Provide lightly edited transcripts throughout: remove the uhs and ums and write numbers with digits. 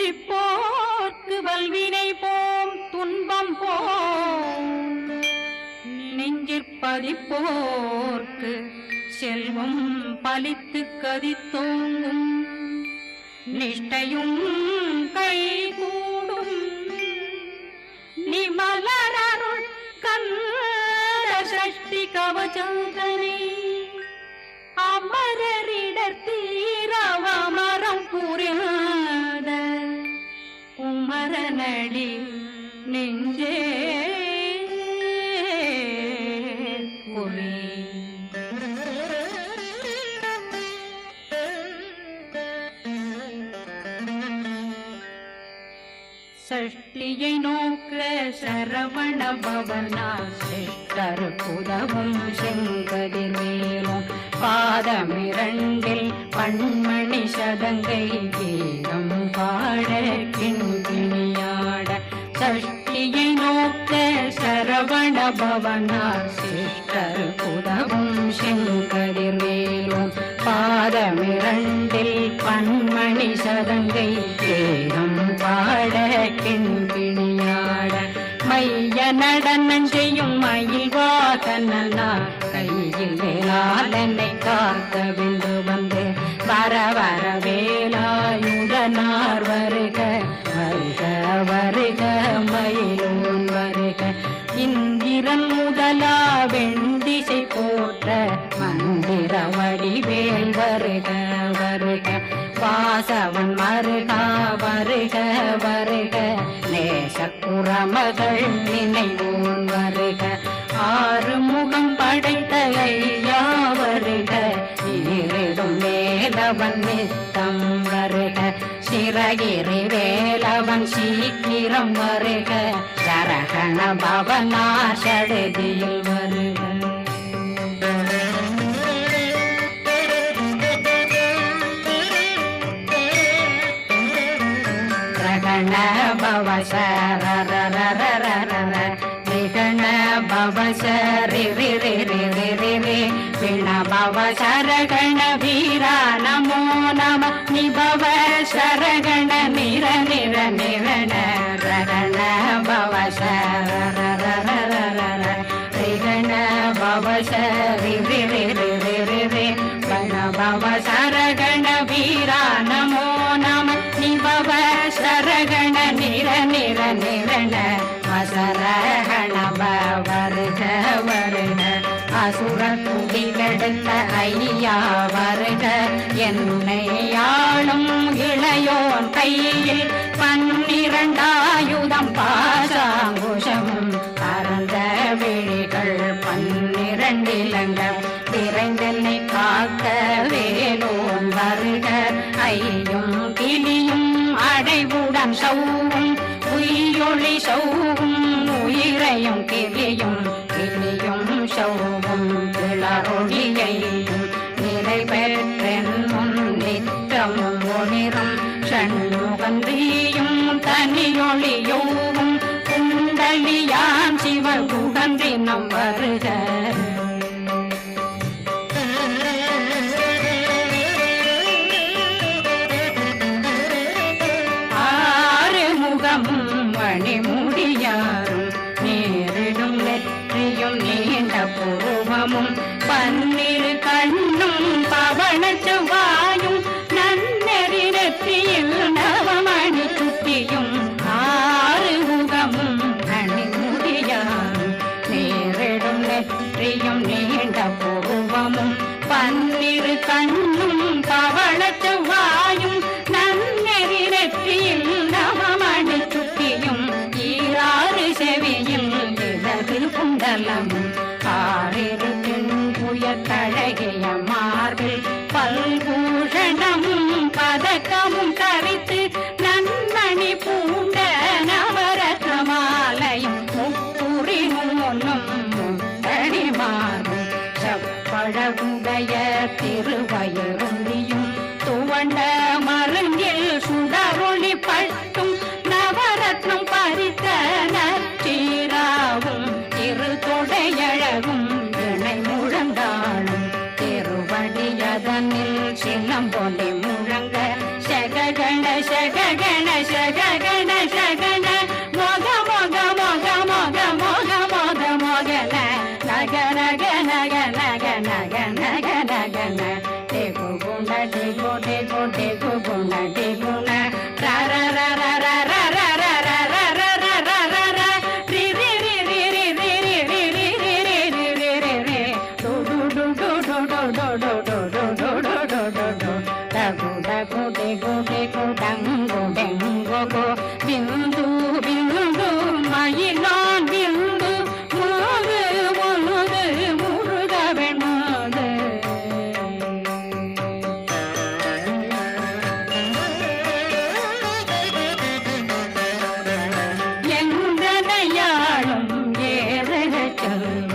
சிந்திப்போர்க்கு வல்வினை போம் துன்பம் போம் நெஞ்சிற்பதிப்போர்க்கு செல்வம் பலித்து கதித்தோங்கும் நிஷ்டையும் கைகூடும் நிமலருள் கந்த சஷ்டி கவசந்தனை அமரரிடர் தீரவமரம் புரியாத குமரனடி நெஞ்சே புரி சஷ்டியை நோக்க சரவண பவனா சிஷ்டர் புதவும் செங்கதிர் மேலும் பாதமிரண்டில் பண்மணி சதங்கை கீதம் பாட கிண்கிணியாட சஷ்டியை நோக்க சரவண பவனா சிஷ்டர் புதவும் செங்கதிர் மேலும் பாதமிரண்டில் பண்மணி சதங்கை கீதம் பாட கிண்கிணியாட மைய நடனம் செய்யும் மயில் வாகனா கையில் வேளாளனை காக்க விந்து வந்து வர வர வேலாயுதனார் வருக வருக வருக மயிலோன் வருக இந்திரன் முதலா வெண்டிசை போற்ற மந்திர வடிவேல் வருக வருக வாசவன் மருகா வருக வருக நேசக்குறமகள் நினைவோன் வருக ஆறு முகம் படைத்த ஐயா வருக ஈரிடும் வேலவன் நித்தம் வருக சிறகிரி வேலவன் சீக்கிரம் வருக சரகண பவனா சடுதியில் வருக பவ சரரரரரர விகண பவ சரி ரி ரி ரி ரி ரி ரி விண பவ சரகண வீரா நமோ நம நிபவ சரகண நிர நிர நிரண ரகண பவ சரரரரரர விகண பவ சரி ரி ரி ரி ரி ரி ரி விண பவ சரகண வீரா நமோ நம நிபவ சரகண நிர நிர நிரண அசரகண வருக வருக அசுர குடிகெடுத்த ஐயா வருக என்னை ஆளும் இளையோன் கையில் 12 ஆயுதம் பாசாங்குஷமும் பரந்த விழிகள் 12 இலங்கம் விரைந்தென்னை காக்க வேலோன் வருக ஐயும் கிளியும் அடைவுடன் சௌவும் உயிரொளி சௌவும் உயிரையும் கிளியும் கிளியும் சௌவும் கிளரொளியையும் நிறைவேற்றென் முன் நித்தமும் ஒளிரும் சண்முகந்தியும் தனியொளியோவும் குண்டலியான் சிவன் குடந்தினம் வருக மணிமுடியாரும் நேரிடும் நெற்றியும் நீண்ட புருவமும் 12 கண்ணும் பவன செவ்வாயும் நன்னெறி நெற்றியில் நவமணி சுட்டியும் 6 முகமும் மணிமுடியாரும் நேரிடும் நெற்றியும் நீண்ட புருவமும் 12 கண்ணும் பவன செவ்வாயும் நன்னெறி நெற்றியில் நவமணி சுட்டியும் 6 செவியில் இடது குண்டலமும் 6 புயத்தழகிய மார்பில் பல்பூஷணமும் பதக்கமும் கரித்து நன்மணி பூண்ட நவரத்ன மாலையும் முப்புரி நூலும் முத்தடி மார்பும் செப்பழகுடைய திருவயருந்தியும் துவண்ட மருங்கில் சுடரொளி பட்டும் நவரத்னம் பறித்த நச்சீராவும் இரு தொடையழ கணேஷ கணேஷ கண மோக மோக மோக மோக மோக மோக மோகன நக நக நக நக நக நக நகன டேகு குண டேகு டேகு டேகு குண டேகுண ர ர ர ர ர ர ர ர ர ர ர ர ர ர ர ரி ரி ரி ரி ரி ரி ரி ரி ரி ரி ரி ரி ரி ரி ரி டு டு டு டு டு டு டு டு டு டு டு டு டு டு டு டகு டகு டேகு டேகு டங்கு டெங்கு கோ பிந்து பிந்து மயிலான் பிந்து முழுது முழுது முழுக வெண்முது எந்தனையாளும் ஏறக செல்வ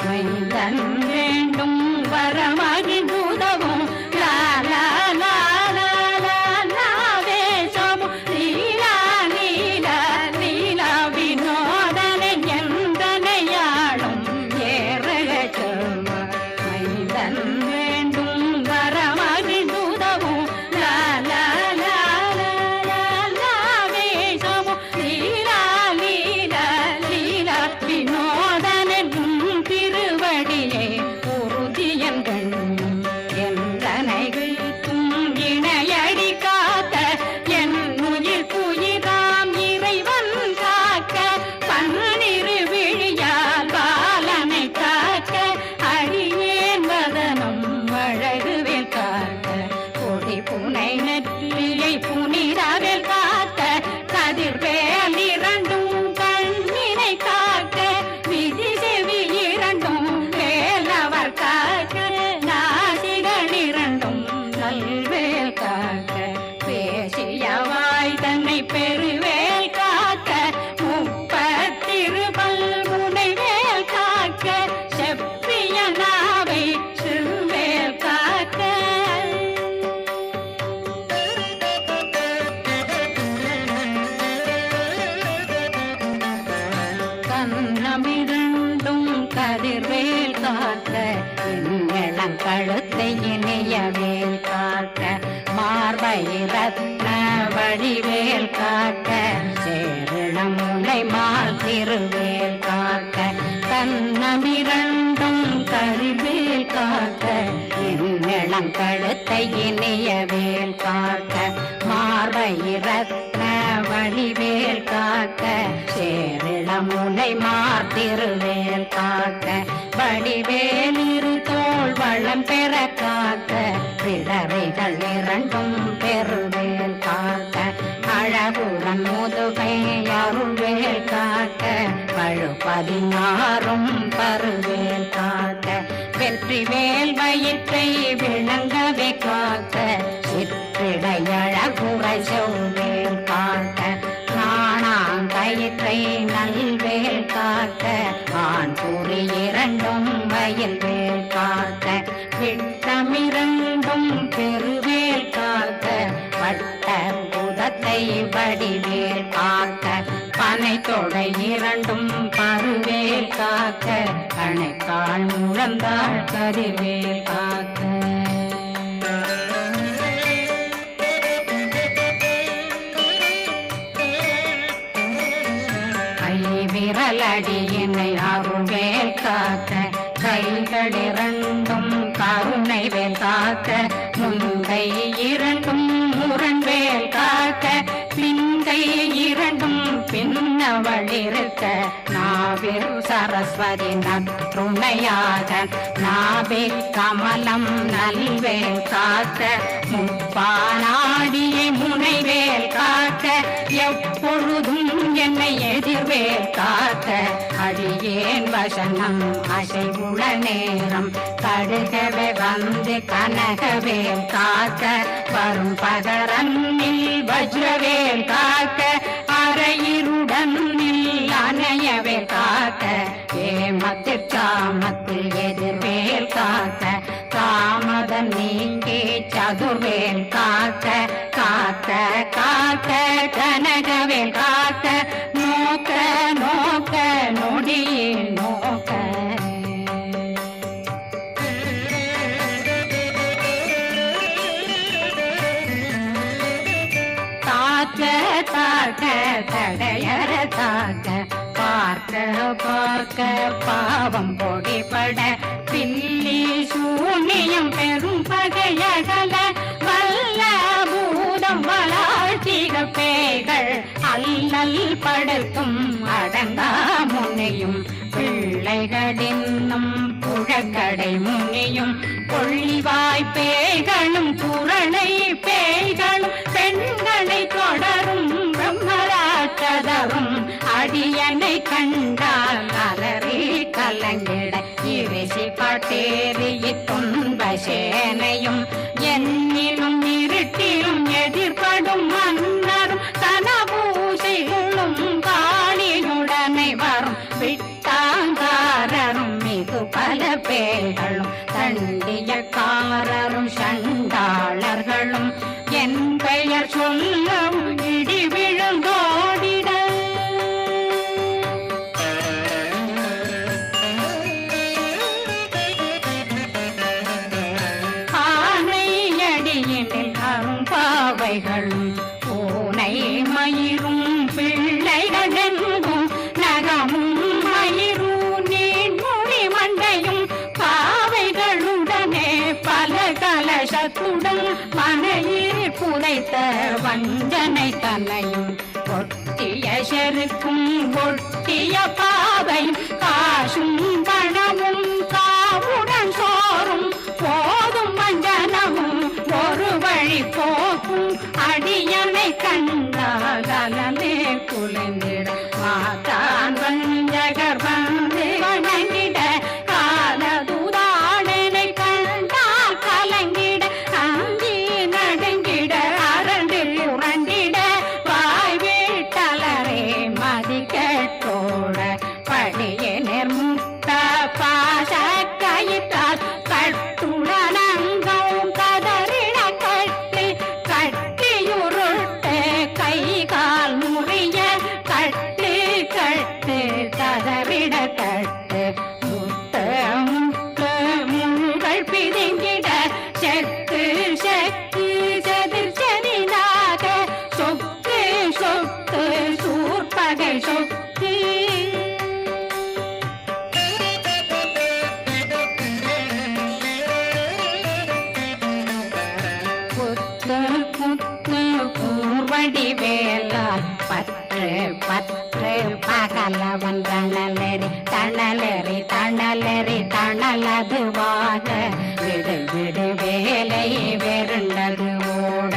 மைந்தன் வேண்டும் வரமகி உதவும் லா லா லா லா லா லா வேஷமு லீலா லீலா லீலா வினோதனை எந்தனையாளும் ஏறக செல்வ மைந்தன் வேண்டும் வரமகி உதவும் லா லா லா லா லா லா வேஷமு லீலா லீலா லீலா வினோதனும் திருவடியை உறுதியங்கள் எந்தனை வீழ்த்தும் இணையடி காத்த என் உயிர் புயிராம் இறைவன் காக்க பன்னிரு விழியால் பாலனை காக்க அடியேன் வதனம் அழகுவேல் காக்க கொடி புனை நெற்றியை புனிதவேல் காக்க கதிர்வேல் இரண்டும் கண்ணினை காக்க விதி செவி இரண்டும் வேலவர் காக்க நாசிகள் இரண்டும் நல்வேல் காக்க பேசியவாய் தன்னை பெருவேல் காக்க முப்பத்திருபல் முனைவேல் காக்க செப்பிய நாவை சிறுவேல் காக்க கண்ணமிரண்டும் கதிர்வேல் காக்க இளங்கழுத்தை இணையவேல் காக்க மார்பை ரத்ன வடிவேல் காக்க சேரணம் முனை மால் திருவேல் காக்க கண்ணமிரண்டும் கதிர்வேல் காக்க இளங்கழுத்தை இணையவேல் காக்க மார்பை ரத்ன வடிவேல் காக்க சேரிளம் முனை மார்த்திருவேல் காக்க வடிவேல் இரு தோள் வளம் பெற காக்க பிடரைகள் இரண்டும் பெருவேல் காக்க அழகுடன் முதுகை அருள்வேல் காக்க பழு 16 பருவேல் காக்க வெற்றி வேல் வயிற்றை விளங்கவே காக்க சிற்றிடையழகுரை செவ்வேல் காக்க நாணாங்கயிற்றை நல்வேல் காக்க ஆண் குறி இரண்டும் வயல்வேல் காக்க விட்டமிரண்டும் பெருவேல் காக்க வட்ட புதத்தை வடிவேல் காக்க பனை தொடை இரண்டும் பருவேல் காக்க கணைக்கால் முழந்தாள் கதிர்வேல் காக்க விரலடியினை அருள்வேல் காக்க கைகள் இரண்டும் கருணை வேல் காக்க முன்கை இரண்டும் முரண்வேல் காக்க பின்கை இரண்டும் பின்னவளிருக்க நாவில் சரஸ்வதி நற்றுணையாக நாவே கமலம் நல்வேல் காக்க முப்பானாடியை முனைவேல் காக்க எப்பொழுதும் என்னை எதிர்வேல் காக்க அடியேன் வசனம் அசைவுள நேரம் கடுகவே வந்து கனகவேல் காக்க வரும் பகரன்னில் வஜ்ரவேல் காக்க அரையிருடன் அணையவேல் காக்க ஏமத்தில் காமத்தில் எதிர்வேல் காக்க காமதம் நீங்கி சதுர்வேல் காக்க காக்க காக்க கனகவேல் காக்க நோக்க நோக்க நொடியில் நோக்க காக்க தாக்க தடையற தாக்க பார்க்க பார்க்க பாவம் பொடிபட பில்லி சூனியம் பெரும் பகையகல வல்ல பூதம் வளாழ்த்திக பேய்கள் அல்லல் படுத்தும் அடங்கா முனையும் பிள்ளைகளின்னும் புழக்கடை முனியும் கொள்ளிவாய் பேய்களும் புரணை பேய்களும் பெண்களை தொடரும் பிரம்மராட்சதரும் அடியனை கண்டால் அலறி கலங்கிட இரிசி பட்டேறிய துன்ப சேனையும் என்னிலும் இருட்டிலும் எதிர்படும் மன்னரும் தனபூசைகளும் காணியுடனை வரும் விட்டாங்காரரும் மிகு பல பேர்களும் தண்டியக்காரரும் சண்டாளர்களும் என் பெயர் சொல்லவும் இடி விழுந்தோடிட ஆனையடியினில் அரும்பாவைகளும் பூனை மயிரும் பிள்ளைகளெங்கும் நகமும் மயிரும் நீர்மொழி மண்டையும் பாவைகளுடனே பல கலசத்துடன் மனையில் புதைத்த வஞ்சனை தன்னையும் ஒட்டிய செருக்கும் ஒட்டிய பாவையும் காசும் பணமும் காவுடன் சோறும் போதும் வஞ்சனமும் ஒரு வழி போக்கும் அடியனை கண்டால் அலமே குலைந்திட மாதான் வஞ்சகர் வந்து வணங்கிட காலதுதாடனை கண்டால் கலங்கிட அஞ்சி நடுங்கிட அரண்டு உரண்டிட வாய் வீட்டலரே மதிக்கட்டோட படியே நிர்முக்த பாச கயிற்றால் கட்டுடனங்கவும் கதறிட கட்டி கட்டியுருட்டு கை கால் முறிய கட்டு கட்டு கதறிட கட்டு முத்த முத்த முள்கள் பிதுங்கிட செத்து செத்து செதிர் செதினாக சொக்கு சொக்கு சூர்பகை சொக்கு கூர்வடி வேலால் பற்று பற்று பகலவன் தணலெறி தணலெறி தணலெறி தணலதுவாக விடு விடு வேலை வெருண்டது ஓட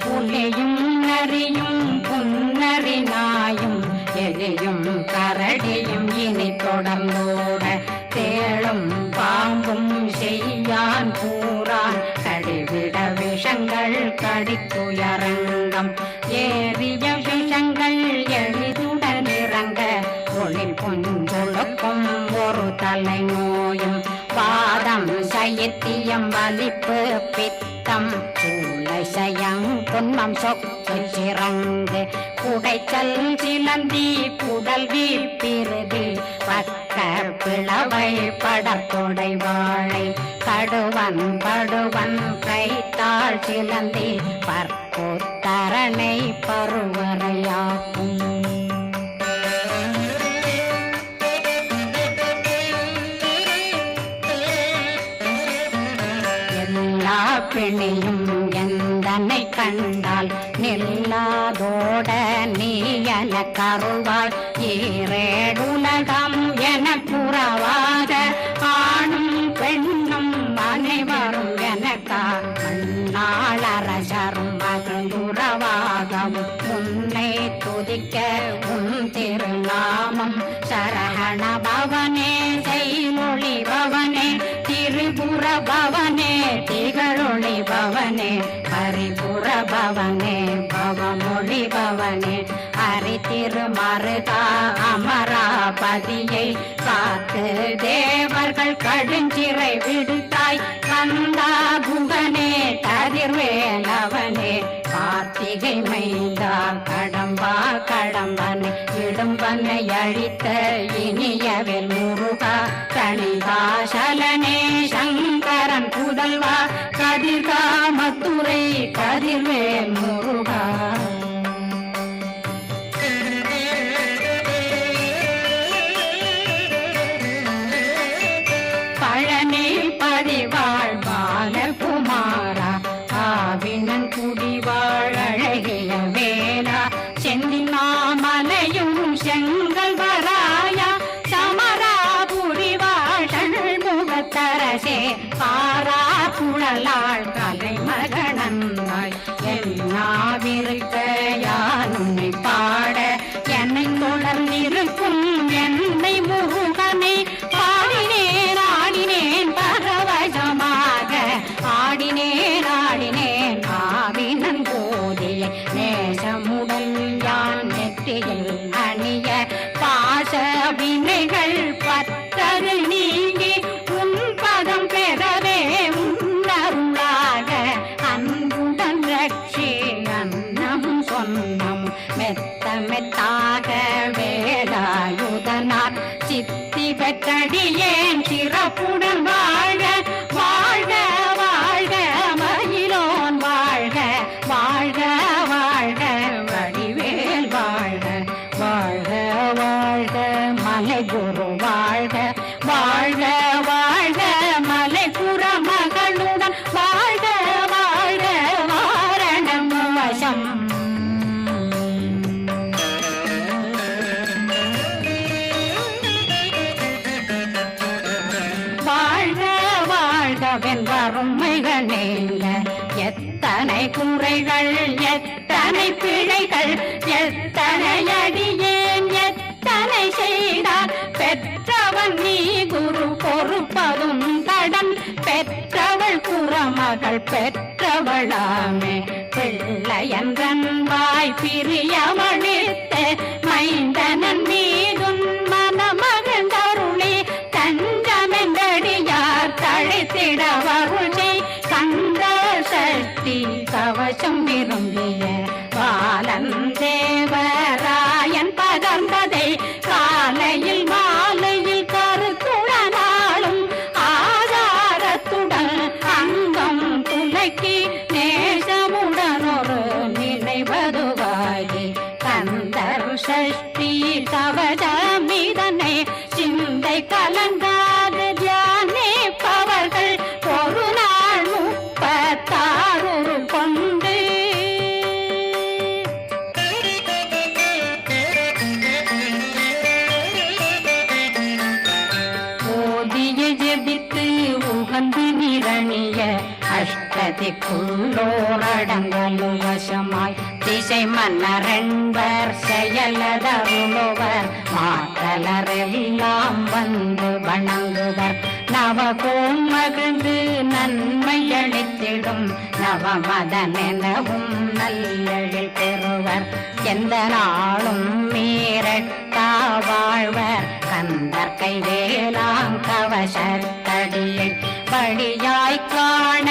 புலியும் நரியும் புன்னறி நாயும் எலியும் கரடியும் இனி தொடர்ந்தோட தேளும் பாம்பும் செய்யான் கூறான் கடிவிட விஷங்கள் கடித்துயரங்கம் ஏறிய விஷங்கள் எளிதுடன் இறங்க ஒளி பொஞ்சொழுக்கும் ஒரு தலை நோயும் பாதம் சைத்தியம் வலிப்பு பித்தம் சூளை சயம் துன்பம் சொக்கு சிறங்கு குடைச்சல் சிலந்தி குடல் வீழ்பிருதி பக்க பிளவை படத்தொடை வாழை கடுவன் படுவன் கைத்தாள் சிலந்தி பற்போத்தரணை பருவரையாக்கும் எல்லா பிணியும் எந்தனை கண்டால் நில்லாதோட நீ என கருவாய் ஈரேடுலகம் என புறவாத ஆணும் பெண்ணும் அனைவரும் எனக்கா மண்ணாளரசரும் மகிழ்ந்துறவாகவும் உன்னை துதிக்க உன் திருநாமம் சரகண பவனே செய்மொழி பவனே திரிபுர பவனே திகழொளி பவனே பரிபுர பவனே பவமொழி பவனே ஹரி திருமருதா அமராபதியை காத்து தேவர்கள் கடுஞ்சிறை விடுத்தாய் கந்தா குகனே கதிர்வேலவனே கார்த்திகை மைந்தா கடம்பா கடம்பனை இடும்பனை அழித்த இனியவில் முருகா கணிகாசலனே சங்கரன் புதல்வா கதிர்காமத்துறை கதிர்வேல் முருகா திருவண்ணாமலையும் செங்கல் வராயா சமராபுரி வாழல் முகத்தரசே பாரா குழலாள் கலைமகனன்னாய் என்னாவிருக்க யானுன்னை பாட என்னை தொடர்ந்திருக்கும் என்னை முருகனை பாடினேன் ஆடினேன் பரவசமாக ஆடினேன் ஆடினேன் ஆவினன் போதிய நேசமுடன் யான் நெற்றியில் அணிய பாச வினைகள் பற்றரு நீங்கி உன் பதம் பெறவே உன்னருளாக அன்புடன் ரட்சி அன்னம் சொன்னம் மெத்த மெத்தாக வேலாயுதனார் சித்தி பெற்றடியேன் சிறப்புடன் வாழ்க வாழ்க வாழ்க மயிலோன் வாழ்க வாழ்க வாழ்க வடிவேல் வாழ்க வாழ்க வாழ்க மலைகுரு வாழ்க வாழ்க வாழ்க மலைபுற மகளுடன் வாழ்க வாழ்க வாரணம் வசம் வாழ்க வாழ்கவென் வறுமைகள் நீங்க எத்தனை குறைகள் எத்தனை பிழைகள் எத்தனை அடியேன் எத்தனை செய்தார் பெற்றவன் நீ குரு பொறுப்பதும் கடன் பெற்றவள் குறமகள் பெற்றவளாமே பிள்ளையன்றன் வாய் பிரியமளித்த மைந்தனன் மீதும் மனமகந்தருளி தஞ்சமென்றடியார் தழைத்திட வருளை கந்த சக்தி கவசம் விரும்பிய பாலன் தேவராயன் பகர்ந்ததை காலையில் மாலையில் கருத்துடனாலும் ஆதாரத்துடன் அங்கம் துலக்கி நேசமுடன் ஒரு நினைவதுவாகி கந்தர் சஷ்டி கவசமிதனை சிந்தை கலங்காத தியானிப்பவர்கள் ஒரு நாள் 36 கொண்டு ஓதிய ஜெபித்து உகந்து நிரணிய அஷ்டதிக்குள்ளோரடங்கலும் வசமாய் திசை மன்னரென்பர் செயலதருளுவர் மாற்றலரெல்லாம் வந்து வணங்குவர் நவகோம் மகிழ்ந்து நன்மை அளித்திடும் நவமதனெனவும் நல்லெழில் பெறுவர் எந்த நாளும் மீறட்டா வாழ்வர் கந்தர் கைவேலாம் கவசத்தடியை வழியாய் காண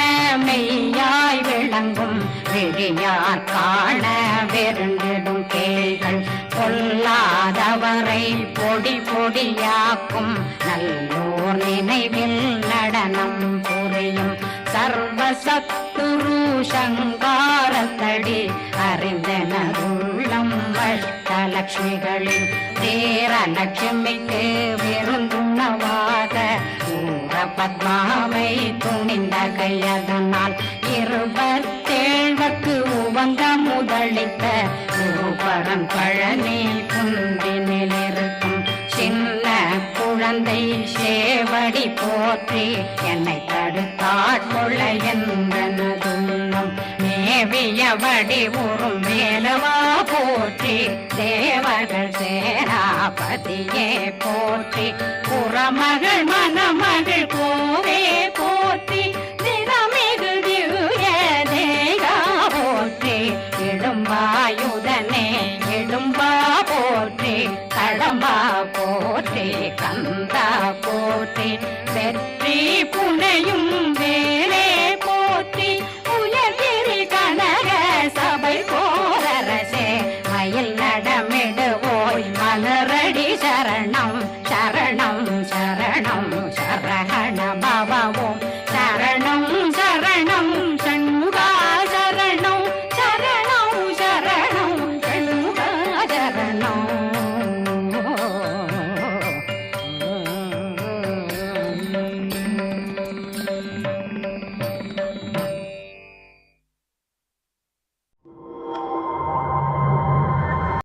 மெய்யாய் விளங்கும் விழியார் காண வெருண்டிடும் கேள்கள் பொல்லாதவரை பொடி பொடியாக்கும் நல்லோர் நினைவில் நடனம் புரியும் சர்வசத்துரு சங்காரத்தடி அறிந்தனருள்ளம் அஷ்டலட்சுமிகளில் தேரலட்சுமிக்கு விருந்துணவாக பத்மாவை துணிந்த கையதனால் 27 உவங்க முதலித்த குருபரன் பழனி குந்தினில் இருக்கும் சின்ன குழந்தை சேவடி போற்றி என்னை தடுத்தாட்கொள்ள என்றனதுள்ளம் மேவிய வடிவுறும் மேலவா போற்றி தேவர்கள் சேனாபதியே போற்றி புறமகள் மணமகள் கோவே போற்றி தினமிகு திவ்ய தேகா போற்றி இடும்பாயுதனே இடும்பா போற்றி கடம்பா போற்றி கந்தா போற்றி